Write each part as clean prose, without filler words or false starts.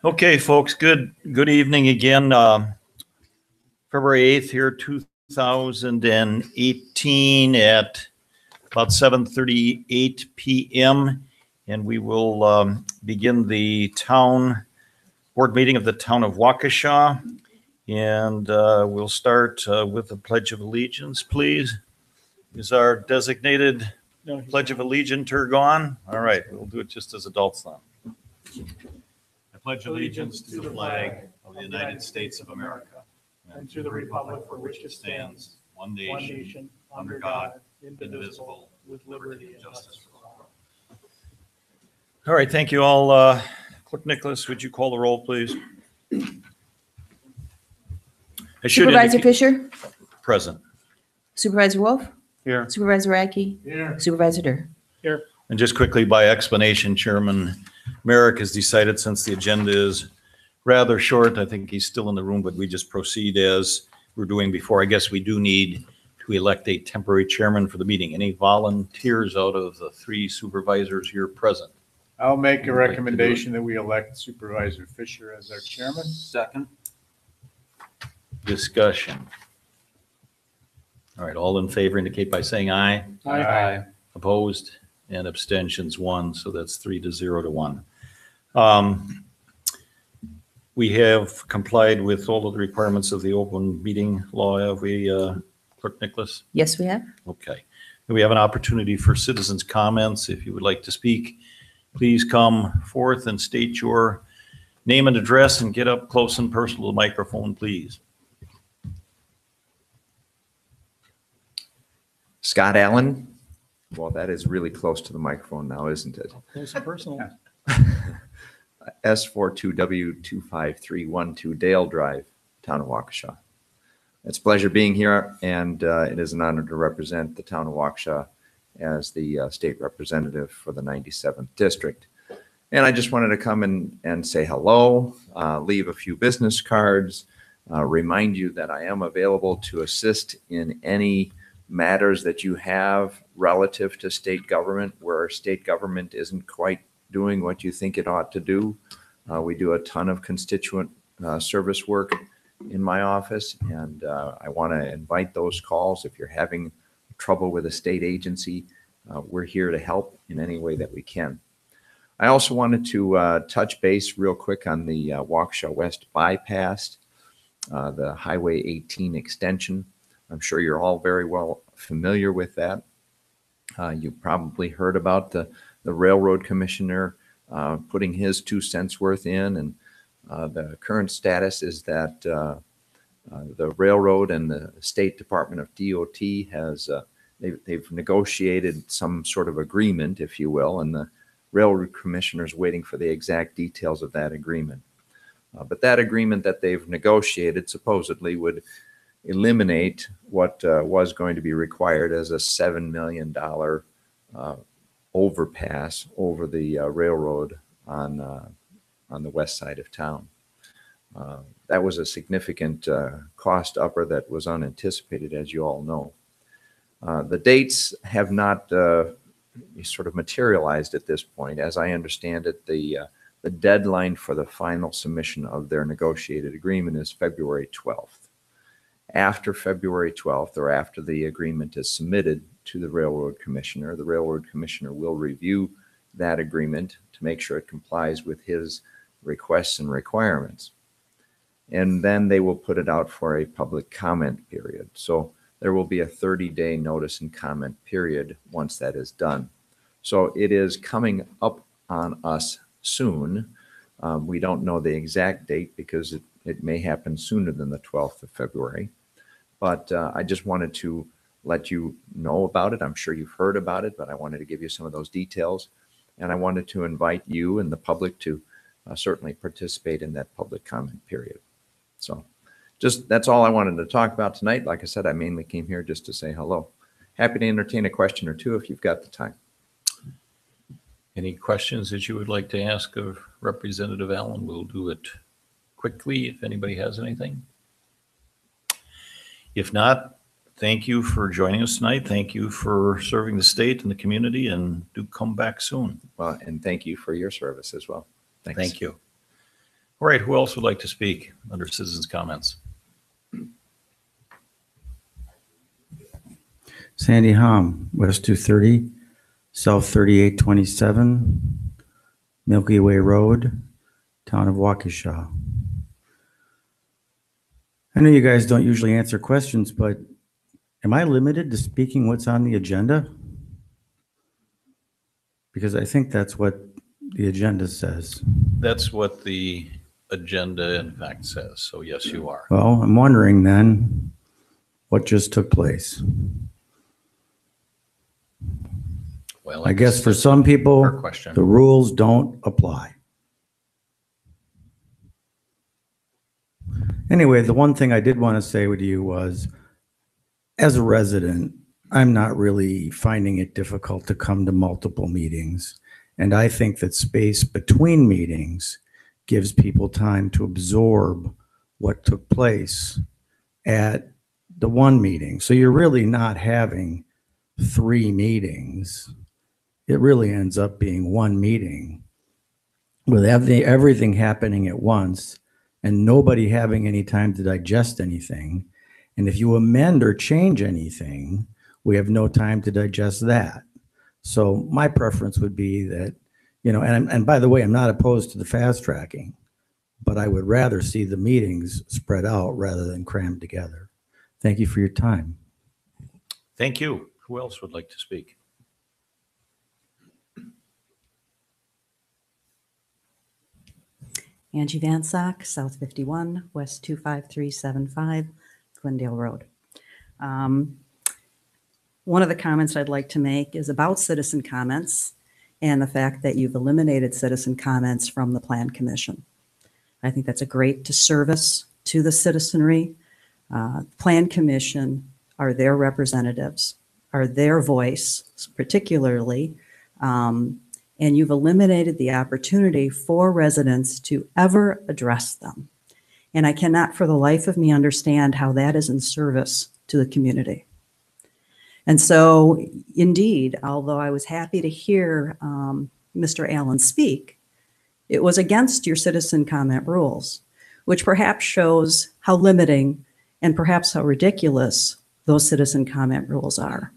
Okay, folks, good evening again. February 8th here, 2018 at about 7:38 p.m. And we will begin the town board meeting of the town of Waukesha. And we'll start with the Pledge of Allegiance, please. Is our designated Pledge of Allegiance gone? All right, we'll do it just as adults now. I pledge allegiance to the flag of the United States of America and to the republic for which it stands, one nation, under God, indivisible, with liberty and justice for all. All right, thank you all. Clerk Nicholas, would you call the roll, please? Supervisor Fisher? Present. Supervisor Wolf? Here. Supervisor Radke? Here. Supervisor Durr? Here. And just quickly, by explanation, Chairman Merrick has decided, since the agenda is rather short, I think he's still in the room, but we just proceed as we're doing before. I guess we do need to elect a temporary chairman for the meeting. Any volunteers out of the three supervisors here present? I'll make a recommendation that we elect Supervisor Fisher as our chairman. Second. Discussion. All right, all in favor indicate by saying aye. Aye. Opposed and abstentions 1, so that's 3-0 to 1. We have complied with all of the requirements of the open meeting law, have we, Clerk Nicholas? Yes, we have. Okay. And we have an opportunity for citizens' comments. If you would like to speak, please come forth and state your name and address and get up close and personal to the microphone, please. Scott Allen. Well, that is really close to the microphone now, isn't it? Close and personal. S42W25312 Dale Drive, town of Waukesha. It's a pleasure being here, and it is an honor to represent the town of Waukesha as the state representative for the 97th district. And I just wanted to come and say hello, leave a few business cards, remind you that I am available to assist in any matters that you have relative to state government, where state government isn't quite doing what you think it ought to do. We do a ton of constituent service work in my office, and I want to invite those calls. If you're having trouble with a state agency, we're here to help in any way that we can. I also wanted to touch base real quick on the Waukesha West bypass, the Highway 18 extension. I'm sure you're all very well familiar with that. You probably heard about the railroad commissioner putting his 2 cents worth in, and the current status is that the railroad and the State Department of DOT has they've negotiated some sort of agreement, if you will, and the railroad commissioner is waiting for the exact details of that agreement. But that agreement that they've negotiated supposedly would eliminate what was going to be required as a $7 million overpass over the railroad on the west side of town. That was a significant cost upper that was unanticipated, as you all know. The dates have not sort of materialized at this point. As I understand it, the deadline for the final submission of their negotiated agreement is February 12th. After February 12th, or after the agreement is submitted to the railroad commissioner will review that agreement to make sure it complies with his requests and requirements. And then they will put it out for a public comment period. So there will be a 30-day notice and comment period once that is done. So it is coming up on us soon. We don't know the exact date because it may happen sooner than the 12th of February. But I just wanted to let you know about it. I'm sure you've heard about it, but I wanted to give you some of those details. And I wanted to invite you and the public to certainly participate in that public comment period. So just that's all I wanted to talk about tonight. Like I said, I mainly came here just to say hello. Happy to entertain a question or two if you've got the time. Any questions that you would like to ask of Representative Allen? We'll do it quickly if anybody has anything. If not, Thank you for joining us tonight. Thank you for serving the state and the community, and do come back soon. Well, and thank you for your service as well. Thanks. Thank you. All right, who else would like to speak under citizens' comments? Sandy Hom, West 230, South 3827, Milky Way Road, Town of Waukesha. I know you guys don't usually answer questions, but am I limited to speaking what's on the agenda? Because I think that's what the agenda says. That's what the agenda in fact says, so yes, you are. Well, I'm wondering then what just took place. Well, I guess for some fair people, question. the rules don't apply. Anyway, the one thing I did want to say with you was, as a resident, I'm not really finding it difficult to come to multiple meetings. And I think that space between meetings gives people time to absorb what took place at the one meeting. So you're really not having 3 meetings. It really ends up being one meeting with everything happening at once and nobody having any time to digest anything. And if you amend or change anything, we have no time to digest that. So my preference would be that, you know, and by the way, I'm not opposed to the fast tracking, but I would rather see the meetings spread out rather than crammed together. Thank you for your time. Thank you. Who else would like to speak? Angie Van Sock, South 51, West 25375, Glendale Road. One of the comments I'd like to make is about citizen comments and the fact that you've eliminated citizen comments from the Plan Commission. I think that's a great disservice to the citizenry. Plan Commission are their representatives, are their voice, particularly, and you've eliminated the opportunity for residents to ever address them. And I cannot for the life of me understand how that is in service to the community. And so, indeed, although I was happy to hear Mr. Allen speak, it was against your citizen comment rules, which perhaps shows how limiting and perhaps how ridiculous those citizen comment rules are.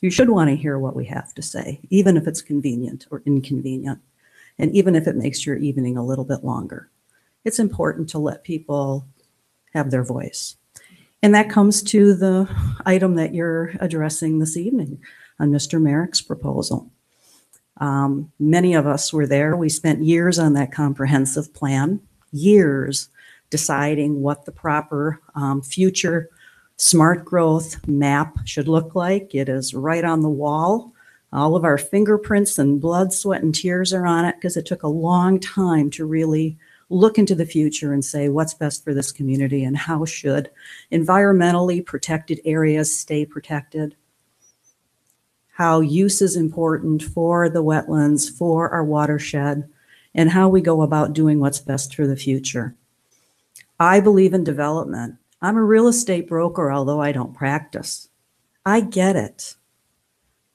You should want to hear what we have to say, even if it's convenient or inconvenient, and even if it makes your evening a little bit longer. It's important to let people have their voice. And that comes to the item that you're addressing this evening on Mr. Merrick's proposal. Many of us were there. We spent years on that comprehensive plan, years deciding what the proper future smart growth map should look like. It is right on the wall. All of our fingerprints and blood, sweat, and tears are on it because it took a long time to really look into the future and say what's best for this community and how should environmentally protected areas stay protected, how use is important for the wetlands, for our watershed, and how we go about doing what's best for the future. I believe in development. I'm a real estate broker, although I don't practice. I get it,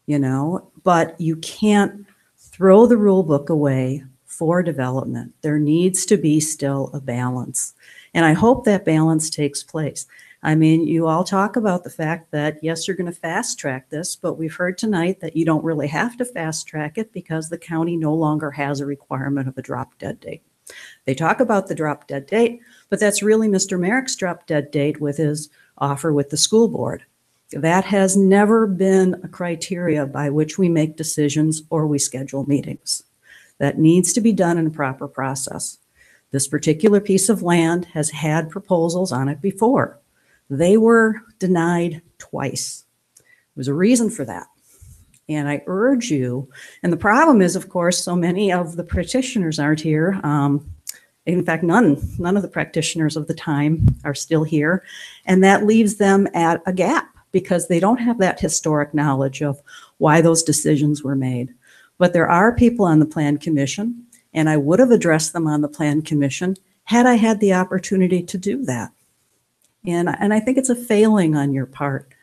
you know, but you can't throw the rule book away for development. There needs to be still a balance. And I hope that balance takes place. I mean, you all talk about the fact that, yes, you're going to fast track this, but we've heard tonight that you don't really have to fast track it because the county no longer has a requirement of a drop dead date. They talk about the drop dead date, but that's really Mr. Merrick's drop dead date with his offer with the school board. That has never been a criteria by which we make decisions or we schedule meetings. That needs to be done in a proper process. This particular piece of land has had proposals on it before. They were denied twice. There was a reason for that. And I urge you, and the problem is, of course, so many of the practitioners aren't here. In fact, none of the practitioners of the time are still here. And that leaves them at a gap because they don't have that historic knowledge of why those decisions were made. But there are people on the Plan Commission, and I would have addressed them on the Plan Commission had I had the opportunity to do that. And I think it's a failing on your part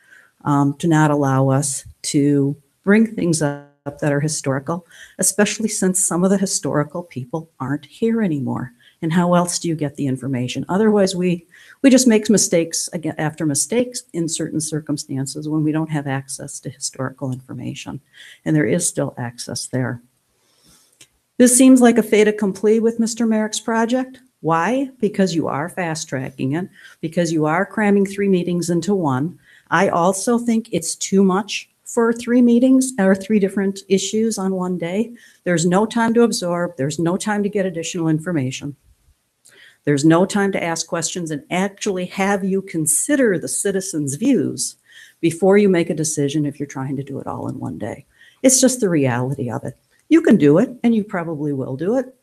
to not allow us to bring things up that are historical, especially since some of the historical people aren't here anymore. And how else do you get the information? Otherwise, we just make mistakes again after mistakes in certain circumstances when we don't have access to historical information. And there is still access there. This seems like a fait accompli with Mr. Merrick's project. Why? Because you are fast tracking it, because you are cramming 3 meetings into one. I also think it's too much for 3 meetings or 3 different issues on one day. There's no time to absorb. There's no time to get additional information. There's no time to ask questions and actually have you consider the citizens' views before you make a decision if you're trying to do it all in one day. It's just the reality of it. You can do it, and you probably will do it,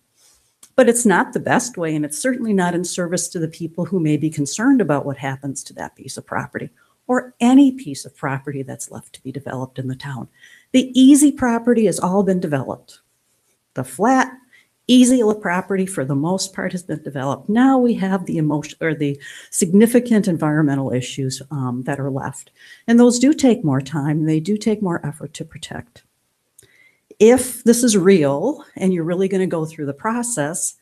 but it's not the best way, and it's certainly not in service to the people who may be concerned about what happens to that piece of property or any piece of property that's left to be developed in the town. The easy property has all been developed. The flat, easy property for the most part has been developed. Now we have the emotion or the significant environmental issues that are left. And those do take more time. They do take more effort to protect. If this is real and you're really going to go through the process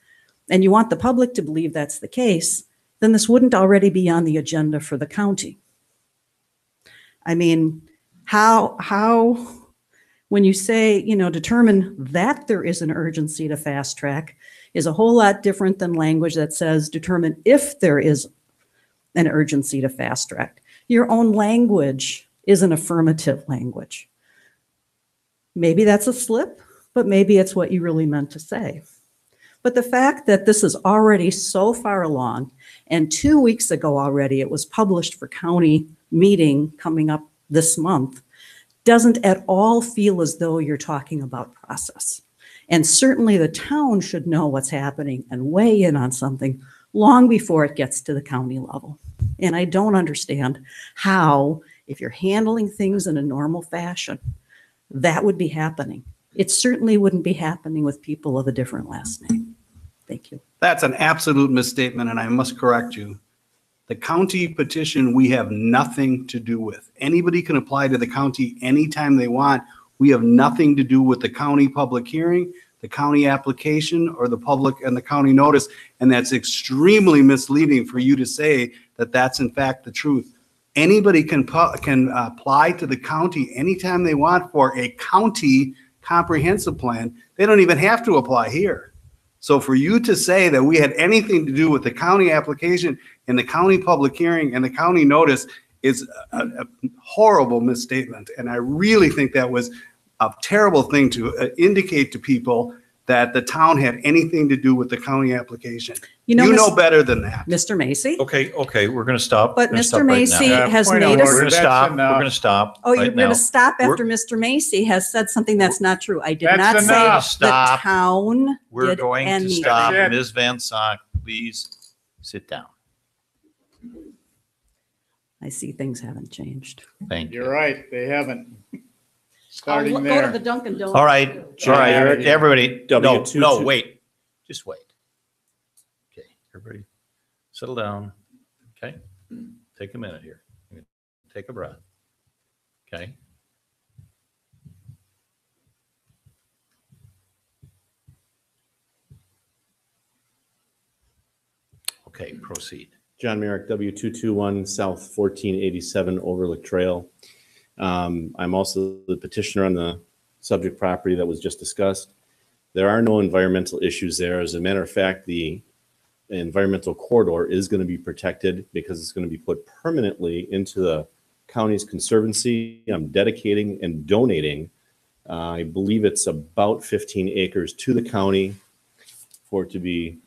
and you want the public to believe that's the case, then this wouldn't already be on the agenda for the county. I mean, how when you say, determine that there is an urgency to fast track is a whole lot different than language that says determine if there is an urgency to fast track. Your own language is an affirmative language. Maybe that's a slip, but maybe it's what you really meant to say. But the fact that this is already so far along, and 2 weeks ago already it was published for county meeting coming up this month, doesn't at all feel as though you're talking about process. And certainly the town should know what's happening and weigh in on something long before it gets to the county level. And I don't understand how, if you're handling things in a normal fashion, that would be happening. It certainly wouldn't be happening with people of a different last name. Thank you. That's an absolute misstatement, and I must correct you. The county petition, we have nothing to do with. Anybody can apply to the county anytime they want. We have nothing to do with the county public hearing, the county application, or the public and the county notice. And that's extremely misleading for you to say that that's in fact the truth. Anybody can apply to the county anytime they want for a county comprehensive plan. They don't even have to apply here. So for you to say that we had anything to do with the county application and the county public hearing and the county notice is a horrible misstatement. And I really think that was a terrible thing to indicate to people that the town had anything to do with the county application. You know better than that. Mr. Macy? Okay, we're going to stop. But We're gonna Mr. stop right Macy now. has point of made We're order. going us. to stop. We're enough. going to stop. Oh, you're right going now. to stop after We're- Mr. Macy has said something that's not true. I did That's not enough. say the Stop. town We're did going to anything. stop. That's it. Ms. Van Sock, please sit down. I see things haven't changed. Thank you. You're right, they haven't. I'll Starting go to the there. Dunkin' Donuts. All right, all right, Eric. everybody. No, W22. wait. Just wait. Okay, everybody, settle down. Okay, take a minute here. Take a breath. Okay. Okay, proceed. John Merrick, W221 South 1487 Overlook Trail. I'm also the petitioner on the subject property that was just discussed. There are no environmental issues there. As a matter of fact, the environmental corridor is going to be protected because it's going to be put permanently into the county's conservancy. I'm dedicating and donating, I believe it's about 15 acres to the county for it to be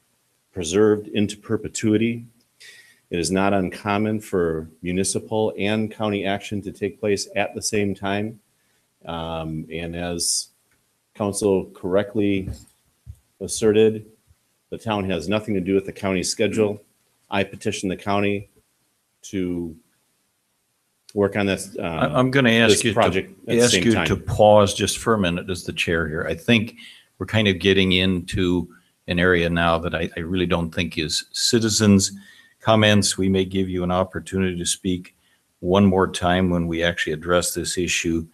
preserved into perpetuity. It is not uncommon for municipal and county action to take place at the same time. And as council correctly asserted, the town has nothing to do with the county's schedule. I petitioned the county to work on this. I'm going to ask this you project at the ask same you time. to pause just for a minute as the chair here. I think we're kind of getting into an area now that I really don't think is citizens' comments. We may give you an opportunity to speak one more time when we actually address this issue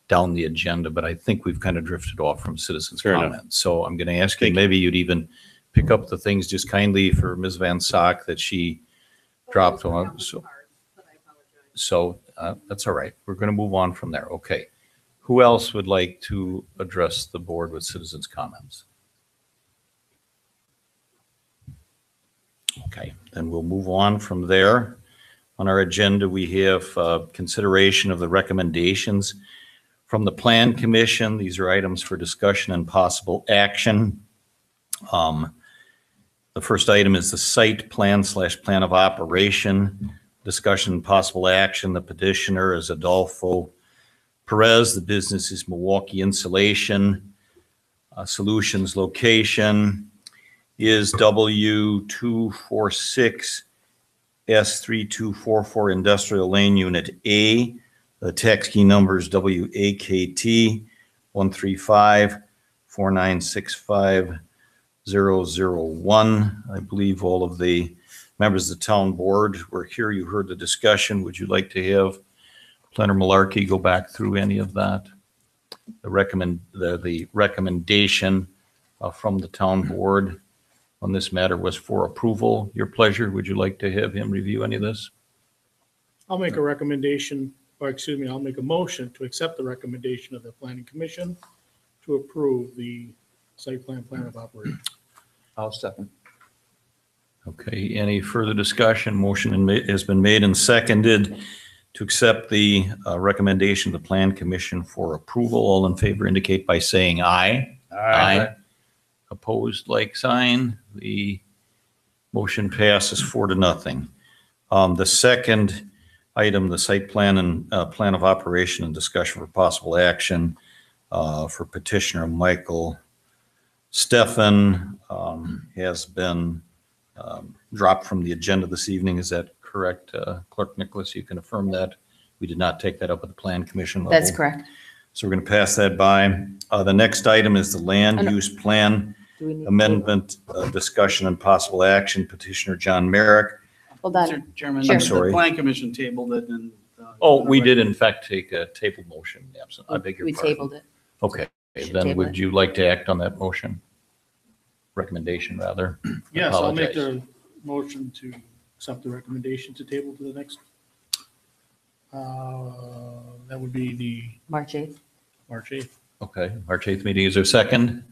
down the agenda, but I think we've kind of drifted off from citizens' Fair enough. comments. So I'm going to ask you, Thank you. maybe you'd even pick up the things just kindly for Ms. Van Sock that she dropped on. So that's all right. We're going to move on from there. Okay. Who else would like to address the board with citizens' comments? Okay, then we'll move on from there. On our agenda, we have consideration of the recommendations from the Plan Commission. These are items for discussion and possible action. The first item is the site plan / plan of operation. Discussion and possible action. The petitioner is Adolfo Perez. The business is Milwaukee Insulation Solutions. Location is W246 S3244 Industrial Lane Unit A. The tax key number is WAKT 135-4965-001. I believe all of the members of the town board were here. You heard the discussion. Would you like to have Planner Malarkey go back through any of that? The recommendation from the town board on this matter was for approval. Your pleasure. Would you like to have him review any of this? I'll make a recommendation, or excuse me, I'll make a motion to accept the recommendation of the Planning Commission to approve the site plan of operation. I'll second. Okay, any further discussion? Motion has been made and seconded to accept the recommendation of the Plan Commission for approval. All in favor indicate by saying aye. Aye. Opposed, like sign. The motion passes 4-0. The second item, the site plan and plan of operation and discussion for possible action for petitioner Michael Stefan has been dropped from the agenda this evening. Is that correct, Clerk Nicholas? You can affirm that. We did not take that up at the Plan Commission level. That's correct. So we're going to pass that by. The next item is the land use plan Do we need to amendment, discussion and possible action. Petitioner John Merrick. Hold on. Mr. Chairman, Sure. I'm sorry. the Plan Commission tabled it and. Oh, we did in fact take a table motion. Absent. I beg your We pardon. tabled it. Okay, Should then table would it. you like to act on that motion? Recommendation, rather? Yes, I'll make Apologize. the motion to accept the recommendation to table to the next. That would be the March 8th. March 8th. Okay, March 8th meeting. Is there a second?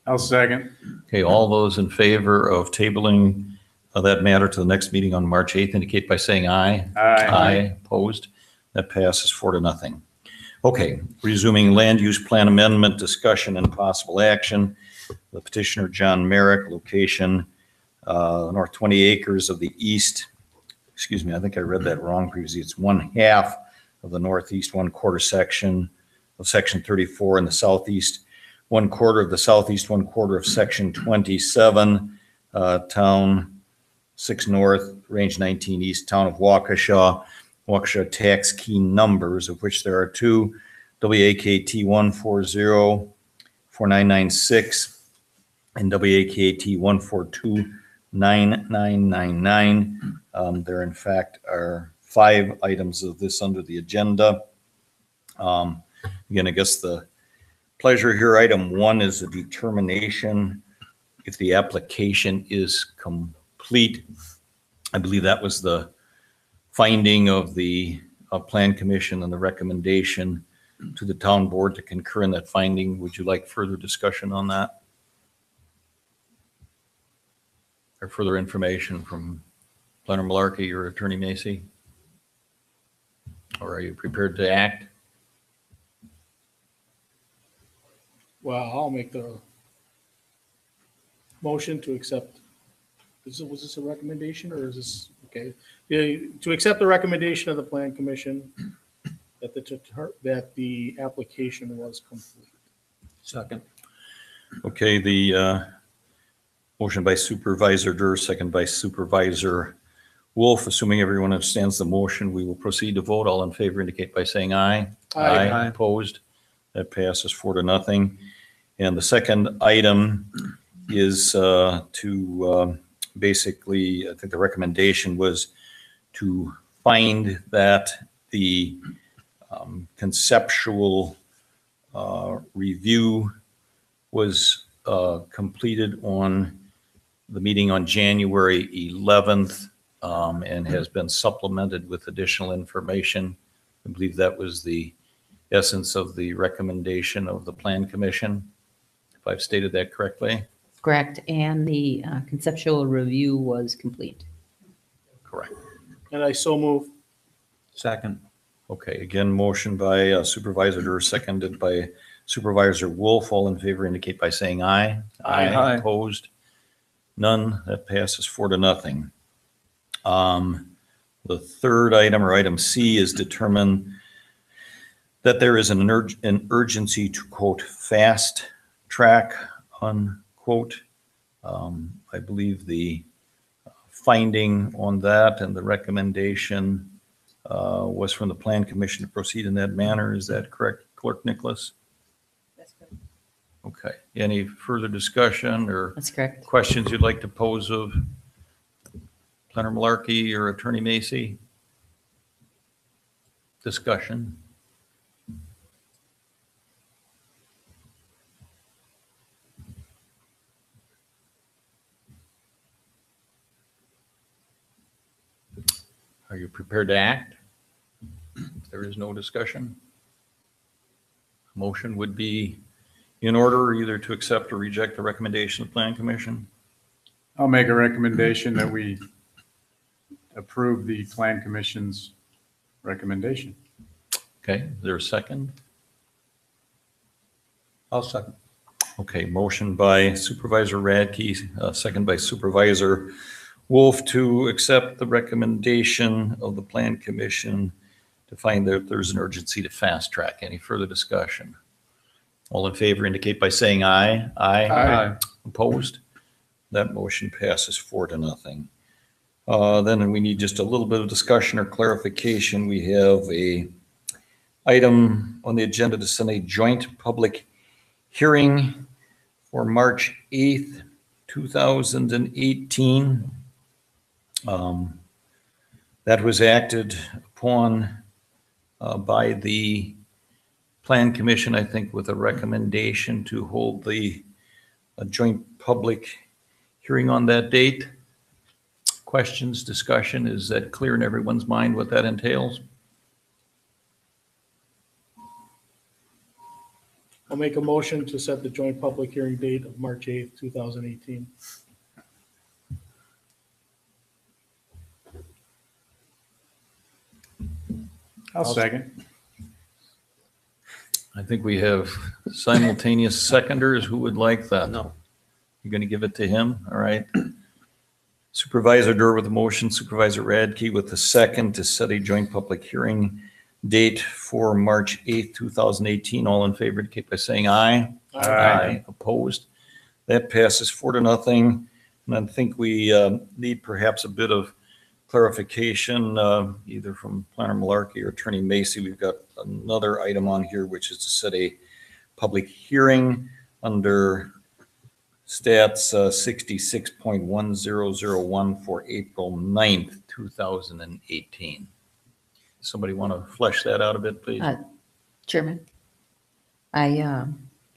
I'll second. Okay, all those in favor of tabling that matter to the next meeting on March 8th indicate by saying aye. Aye. Opposed? That passes 4-0. Okay, resuming land use plan amendment discussion and possible action. The petitioner John Merrick, location north 20 acres of the east. Excuse me, I think I read that wrong previously. It's 1/2 of the northeast 1/4 section of section 34 and the southeast 1/4 of the southeast 1/4 of section 27, town 6 north, range 19 east, town of Waukesha. Waukesha tax key numbers, of which there are two, WAKT 140-4996 and WAKT 142-9999. There in fact are 5 items of this under the agenda. Again, I guess the pleasure here, item 1 is a determination if the application is complete. I believe that was the finding of the Plan Commission and the recommendation to the town board to concur in that finding. Would you like further discussion on that? Or further information from Planner Malarkey or Attorney Macy? Or are you prepared to act? Well, I'll make the motion to accept. Was this a recommendation or is this, okay? To accept the recommendation of the Plan Commission that the application was complete. Second. Okay, the motion by Supervisor Durr, second by Supervisor Wolf. Assuming everyone understands the motion, we will proceed to vote. All in favor indicate by saying aye. Aye. Opposed? That passes 4-0. And the second item is to basically, I think the recommendation was to find that the conceptual review was completed on the meeting on January 11th and has been supplemented with additional information. I believe that was the essence of the recommendation of the Plan Commission, if I've stated that correctly. Correct. And the conceptual review was complete. Correct. And I so move. Second. Okay, again, motion by Supervisor Durr, seconded by Supervisor Wolf. All in favor indicate by saying aye. Aye. Opposed? None. That passes 4-0. The third item, or item C, is determine that there is an urgency to, quote, fast track, unquote. I believe the finding on that and the recommendation was from the Plan Commission to proceed in that manner. Is that correct, Clerk Nicholas? That's correct. Okay. Any further discussion or That's correct. questions you'd like to pose of Planner Malarkey or Attorney Macy? Discussion? Are you prepared to act? If there is no discussion, motion would be in order either to accept or reject the recommendation of the Plan Commission. I'll make a recommendation that we approve the Plan Commission's recommendation. Okay, is there a second? I'll second. Okay, motion by Supervisor Radke, second by Supervisor Wolf to accept the recommendation of the Plan Commission to find that there's an urgency to fast track. Any further discussion? All in favor indicate by saying aye. Aye. Opposed? That motion passes 4-0. Then we need just a little bit of discussion or clarification. We have a item on the agenda to send a joint public hearing for March 8th, 2018. That was acted upon by the Plan Commission, I think, with a recommendation to hold a joint public hearing on that date. Questions, discussion, is that clear in everyone's mind what that entails? I'll make a motion to set the joint public hearing date of March 8th, 2018. I'll second. I think we have simultaneous seconders. Who would like that? No. You're going to give it to him? All right. Supervisor Durr with the motion, Supervisor Radke with the second to set a joint public hearing date for March 8th, 2018. All in favor indicate by saying aye. Aye. Opposed? That passes 4-0. And I think we need perhaps a bit of clarification, either from Planner Malarkey or Attorney Macy. We've got another item on here, which is to set a public hearing under stats 66.1001 for April 9th, 2018. Somebody want to flesh that out a bit, please? Chairman, I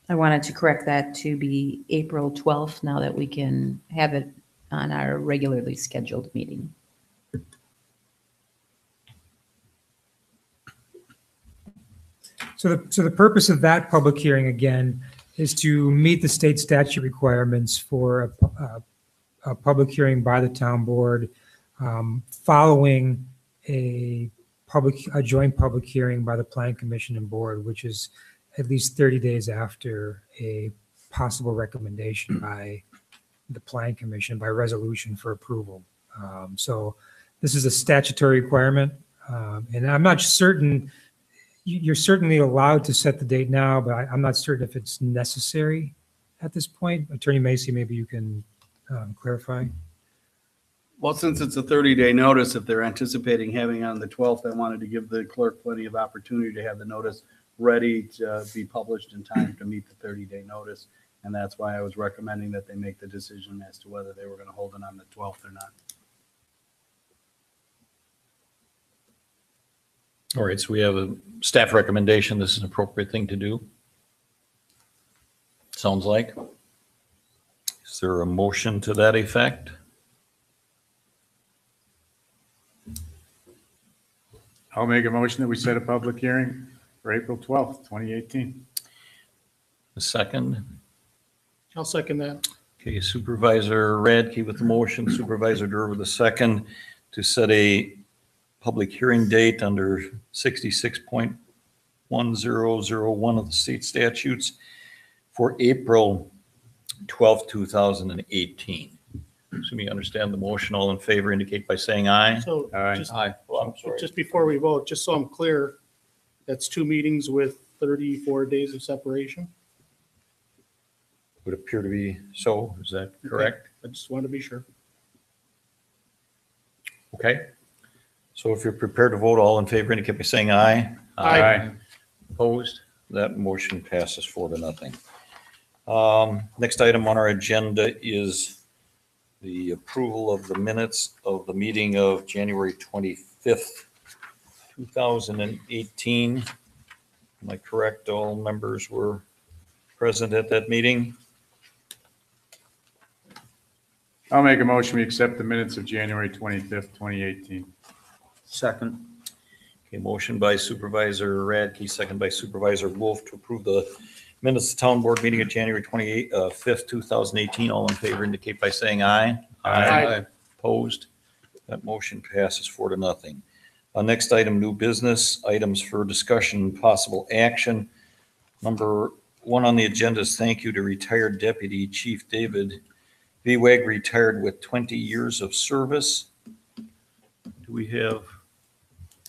wanted to correct that to be April 12th now that we can have it on our regularly scheduled meeting. So the purpose of that public hearing, again, is to meet the state statute requirements for a public hearing by the town board following a joint public hearing by the Plan Commission and board, which is at least 30 days after a possible recommendation by the Plan Commission by resolution for approval. So this is a statutory requirement, and I'm not certain. You're certainly allowed to set the date now, but I'm not certain if it's necessary at this point. Attorney Macy, maybe you can clarify. Well, since it's a 30-day notice, if they're anticipating having on the 12th, I wanted to give the clerk plenty of opportunity to have the notice ready to be published in time to meet the 30-day notice. And that's why I was recommending that they make the decision as to whether they were going to hold it on the 12th or not. All right, so we have a staff recommendation. This is an appropriate thing to do. Sounds like. Is there a motion to that effect? I'll make a motion that we set a public hearing for April 12th, 2018. A second? I'll second that. Okay, Supervisor Radke with the motion, Supervisor Durr with the second to set a public hearing date under 66.1001 of the state statutes for April 12th, 2018. Assuming you understand the motion, all in favor indicate by saying aye. So Aye. just, Aye. Well, I'm sorry. just before we vote, just so I'm clear, that's 2 meetings with 34 days of separation? Would appear to be so. Is that correct? I just want to be sure. Okay. So if you're prepared to vote, all in favor indicate by saying aye. Aye. Opposed? That motion passes 4-0. Next item on our agenda is the approval of the minutes of the meeting of January 25th, 2018. Am I correct? All members were present at that meeting? I'll make a motion, we accept the minutes of January 25th, 2018. Second. Okay, motion by Supervisor Radke, second by Supervisor Wolf to approve the minutes of town board meeting of January 5th, 2018. All in favor indicate by saying aye. Aye. Opposed? That motion passes 4-0. Next item, new business, items for discussion, possible action. Number 1 on the agenda is thank you to retired Deputy Chief David Vieweg, retired with 20 years of service. Do we have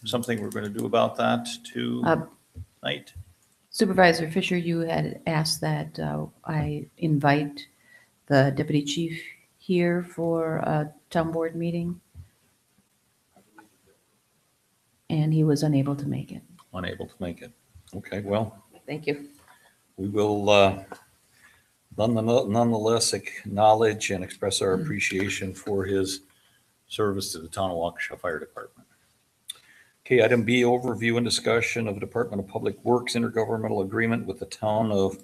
something we're going to do about that tonight? Supervisor Fisher, you had asked that I invite the deputy chief here for a town board meeting. And he was unable to make it. Unable to make it. Okay, well, Thank you. we will nonetheless acknowledge and express our appreciation for his service to the town of Waukesha Fire Department. Okay, item B, overview and discussion of Department of Public Works intergovernmental agreement with the town of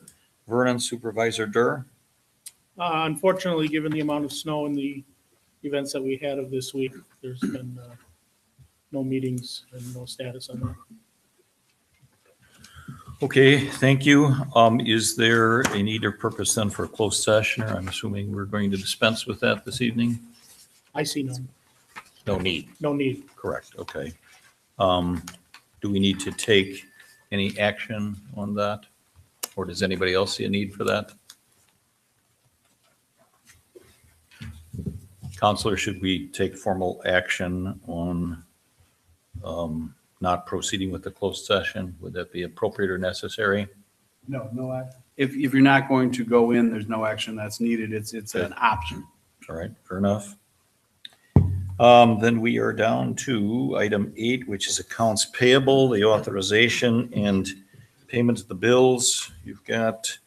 Vernon. Supervisor Durr. Unfortunately, given the amount of snow and the events that we had of this week, there's been no meetings and no status on that. Okay, thank you. Is there a need or purpose then for a closed session, or I'm assuming we're going to dispense with that this evening? I see none. No need. No need. Correct, okay. Do we need to take any action on that? Or does anybody else see a need for that? Counselor, should we take formal action on not proceeding with the closed session? Would that be appropriate or necessary? No action. If you're not going to go in, there's no action that's needed. It's an option. All right, fair enough. Then we are down to item 8, which is accounts payable, the authorization and payment of the bills. You've got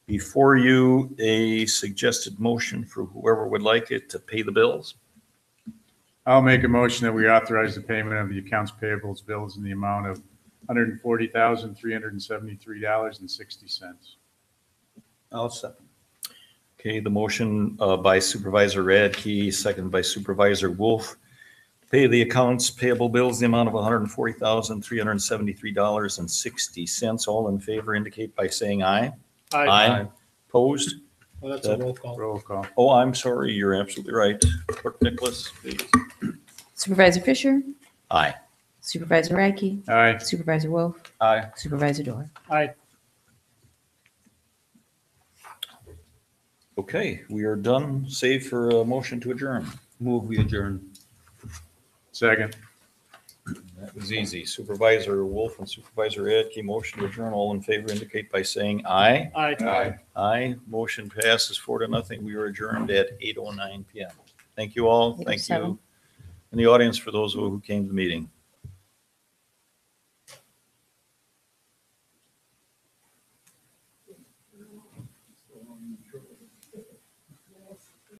before you a suggested motion for whoever would like it to pay the bills. I'll make a motion that we authorize the payment of the accounts payables bills in the amount of $140,373.60. I'll second. Okay, the motion by Supervisor Radke, second by Supervisor Wolf. Pay the accounts payable bills in the amount of $140,373.60. All in favor indicate by saying aye. Aye. Opposed? Well, that's a roll call. Roll call. Oh, I'm sorry, you're absolutely right. Clerk Nicholas, please. Supervisor Fisher, Aye. Supervisor Radke, Aye. Supervisor Wolf, Aye. Supervisor Dorr. Aye. Okay, we are done, save for a motion to adjourn. Move we adjourn. Second. That was easy. Supervisor Wolf and Supervisor Radke, motion to adjourn. All in favor indicate by saying aye. Aye. Aye. Motion passes 4-0. We are adjourned at 8:09 PM. Thank you all. Thank you. 8:07. In the audience for those who came to the meeting.